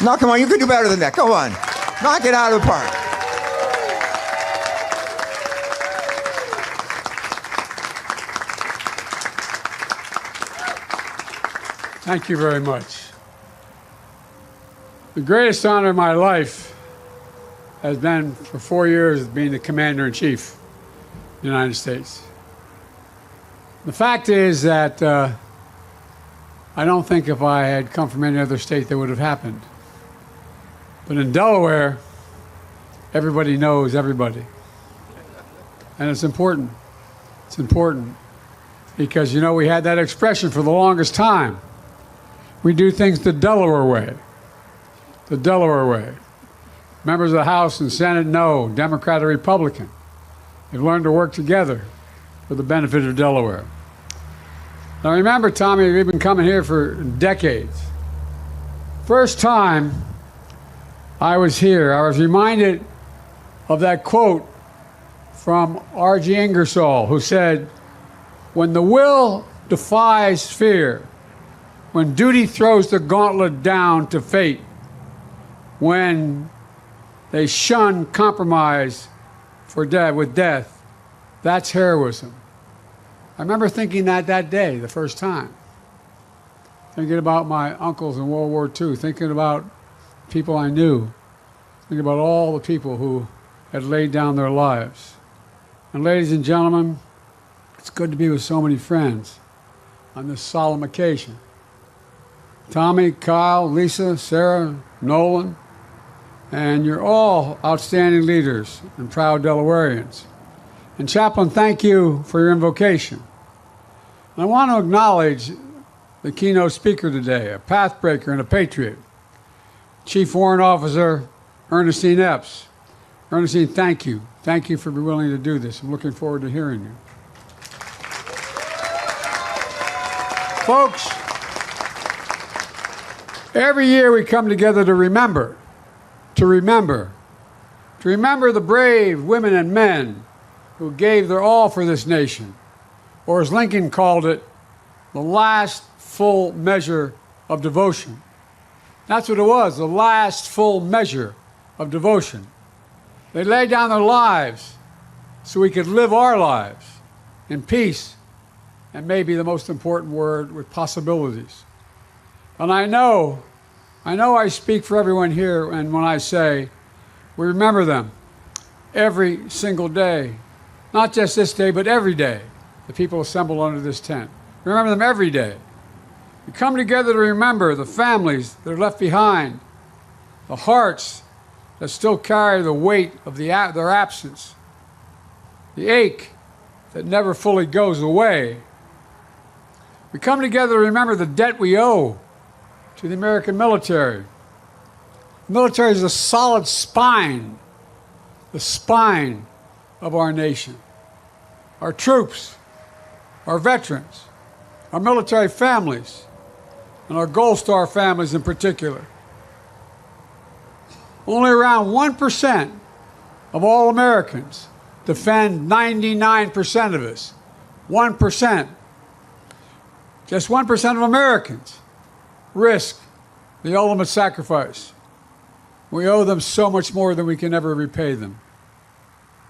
No, come on, you can do better than that. Come on. Knock it out of the park. Thank you very much. The greatest honor of my life has been for 4 years being the Commander-in-Chief of the United States. The fact is that I don't think if I had come from any other state that would have happened. But in Delaware, everybody knows everybody. And it's important. It's important because, you know, we had that expression for the longest time. We do things the Delaware way. The Delaware way. Members of the House and Senate know, Democrat or Republican. They've learned to work together for the benefit of Delaware. Now remember, Tommy, we've been coming here for decades. First time I was here, I was reminded of that quote from R.G. Ingersoll, who said, "When the will defies fear, when duty throws the gauntlet down to fate, when they shun compromise with death, that's heroism." I remember thinking that day, the first time. Thinking about my uncles in World War II, thinking about people I knew, thinking about all the people who had laid down their lives. And ladies and gentlemen, it's good to be with so many friends on this solemn occasion. Tommy, Kyle, Lisa, Sarah, Nolan, and you're all outstanding leaders and proud Delawareans. And Chaplain, thank you for your invocation. I want to acknowledge the keynote speaker today, a pathbreaker and a patriot, Chief Warrant Officer Ernestine Epps. Ernestine, thank you. Thank you for being willing to do this. I'm looking forward to hearing you. Folks, every year we come together to remember the brave women and men who gave their all for this nation, or as Lincoln called it, the last full measure of devotion. That's what it was, the last full measure of devotion. They laid down their lives so we could live our lives in peace, and maybe the most important word, with possibilities. And I know I speak for everyone here, and when I say we remember them every single day, not just this day, but every day, the people assembled under this tent. Remember them every day. We come together to remember the families that are left behind, the hearts that still carry the weight of their absence, the ache that never fully goes away. We come together to remember the debt we owe to the American military. The military is the solid spine, the spine of our nation. Our troops, our veterans, our military families, and our Gold Star families in particular. Only around 1% of all Americans defend 99% of us. 1%. Just 1% of Americans risk the ultimate sacrifice. We owe them so much more than we can ever repay them.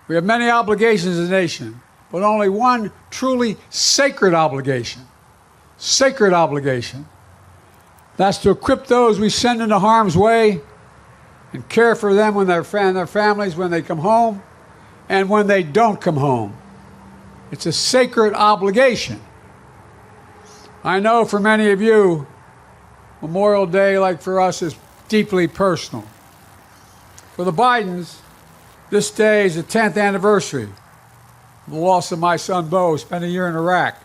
We have many obligations as a nation, but only one truly sacred obligation. Sacred obligation. That's to equip those we send into harm's way and care for them when their families when they come home and when they don't come home. It's a sacred obligation. I know for many of you, Memorial Day, like for us, is deeply personal. For the Bidens, this day is the 10th anniversary of the loss of my son, Bo, who spent a year in Iraq.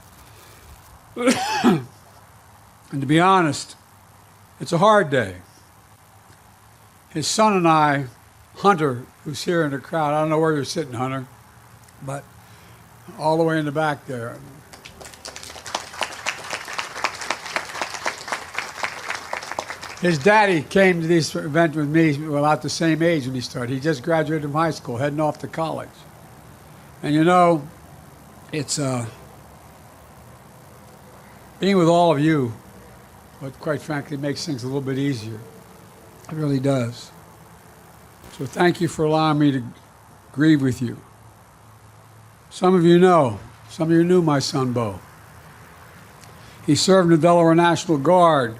And to be honest, it's a hard day. His son and I, Hunter, who's here in the crowd, I don't know where you're sitting, Hunter, but all the way in the back there. His daddy came to this event with me about the same age when he started. He just graduated from high school, heading off to college. And you know, it's being with all of you, but quite frankly makes things a little bit easier. It really does. So thank you for allowing me to grieve with you. Some of you knew my son, Bo. He served in the Delaware National Guard,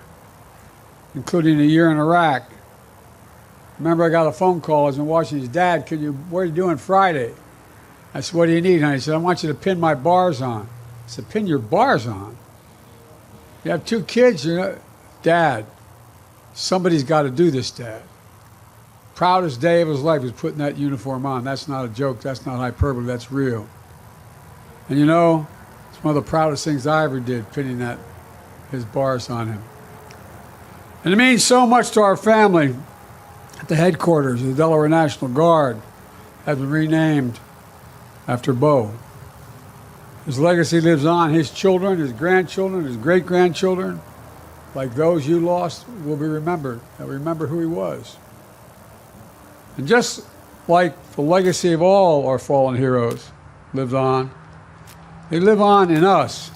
including a year in Iraq. Remember, I got a phone call. I was in Washington. Dad, what are you doing Friday? I said, what do you need? And he said, I want you to pin my bars on. I said, pin your bars on? You have 2 kids, Dad, somebody's got to do this, Dad. Proudest day of his life was putting that uniform on. That's not a joke. That's not hyperbole. That's real. And it's one of the proudest things I ever did, pinning his bars on him. And it means so much to our family. At the headquarters of the Delaware National Guard has been renamed after Bo. His legacy lives on. His children, his grandchildren, his great-grandchildren, like those you lost, will be remembered. They'll remember who he was. And just like the legacy of all our fallen heroes lives on, they live on in us.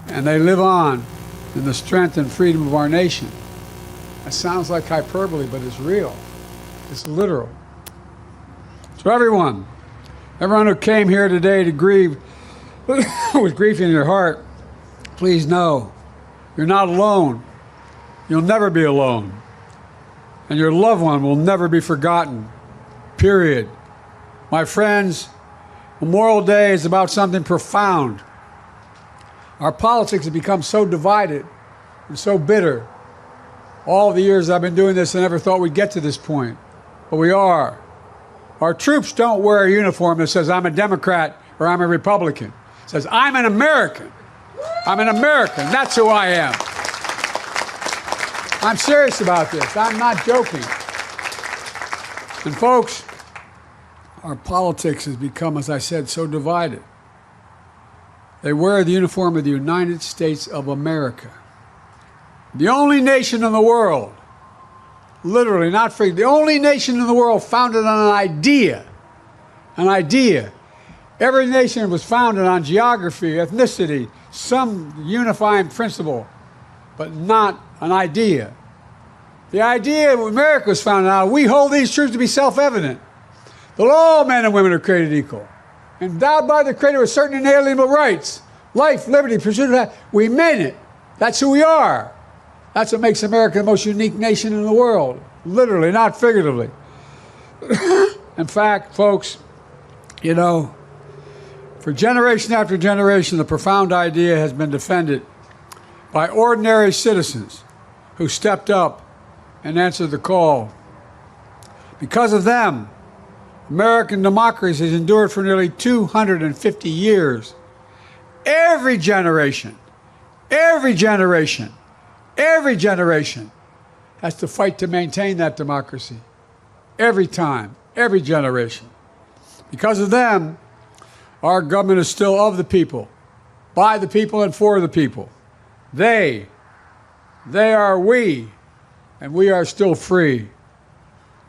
And they live on in the strength and freedom of our nation. That sounds like hyperbole, but it's real. It's literal. So everyone who came here today to grieve with grief in your heart, please know you're not alone. You'll never be alone. And your loved one will never be forgotten. Period. My friends, Memorial Day is about something profound. Our politics have become so divided and so bitter. All the years I've been doing this, I never thought we'd get to this point. But we are. Our troops don't wear a uniform that says, I'm a Democrat or I'm a Republican. It says, I'm an American. I'm an American. That's who I am. I'm serious about this. I'm not joking. And folks, our politics has become, as I said, so divided. They wear the uniform of the United States of America. The only nation in the world, literally, not free, the only nation in the world founded on an idea. An idea. Every nation was founded on geography, ethnicity, some unifying principle, but not an idea. The idea of America was founded on, we hold these truths to be self-evident, that all men and women are created equal, endowed by the Creator with certain inalienable rights, life, liberty, pursuit of happiness. We mean it. That's who we are. That's what makes America the most unique nation in the world, literally, not figuratively. In fact, folks, for generation after generation, the profound idea has been defended by ordinary citizens who stepped up and answered the call. Because of them, American democracy has endured for nearly 250 years. Every generation has to fight to maintain that democracy. Every time, every generation. Because of them, our government is still of the people, by the people and for the people. They are we, and we are still free.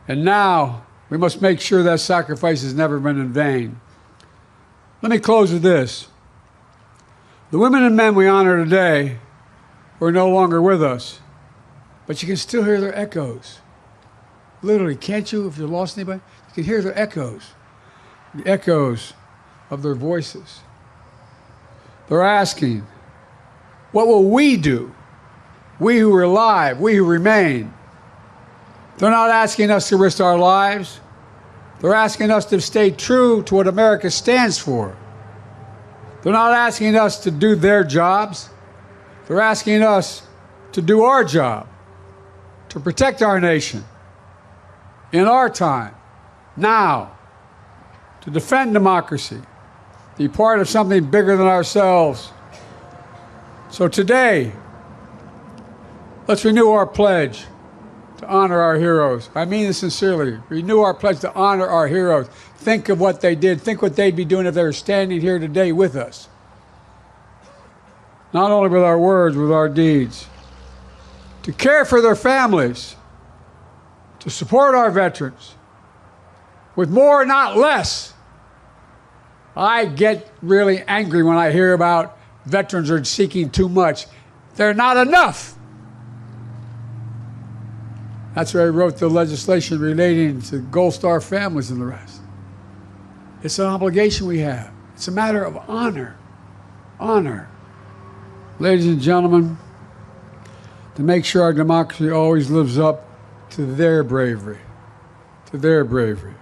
And now, we must make sure that sacrifice has never been in vain. Let me close with this. The women and men we honor today are no longer with us, but you can still hear their echoes. Literally, can't you, if you lost anybody? You can hear their echoes, the echoes of their voices. They're asking, what will we do? We who are alive, we who remain. They're not asking us to risk our lives. They're asking us to stay true to what America stands for. They're not asking us to do their jobs. They're asking us to do our job, to protect our nation in our time, now, to defend democracy, to be part of something bigger than ourselves. So today, let's renew our pledge to honor our heroes. I mean this sincerely. Renew our pledge to honor our heroes. Think of what they did. Think what they'd be doing if they were standing here today with us. Not only with our words, with our deeds. To care for their families. To support our veterans. With more, not less. I get really angry when I hear about veterans are seeking too much. They're not enough. That's where he wrote the legislation relating to Gold Star families and the rest. It's an obligation we have. It's a matter of honor. Honor. Ladies and gentlemen, to make sure our democracy always lives up to their bravery. To their bravery.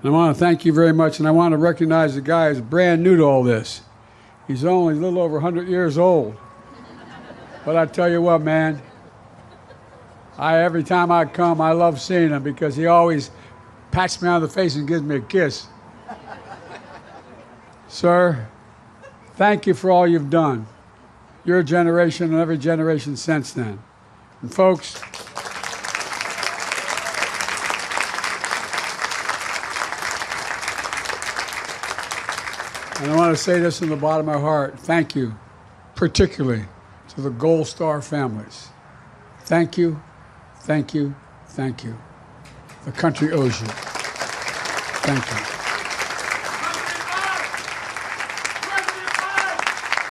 And I want to thank you very much, and I want to recognize the guy who's brand new to all this. He's only a little over 100 years old. But I tell you what, man, every time I come, I love seeing him because he always pats me on the face and gives me a kiss. Sir, thank you for all you've done. Your generation and every generation since then. And folks, and I want to say this from the bottom of my heart, thank you, particularly to the Gold Star families. Thank you, thank you, thank you. The country owes you. Thank you.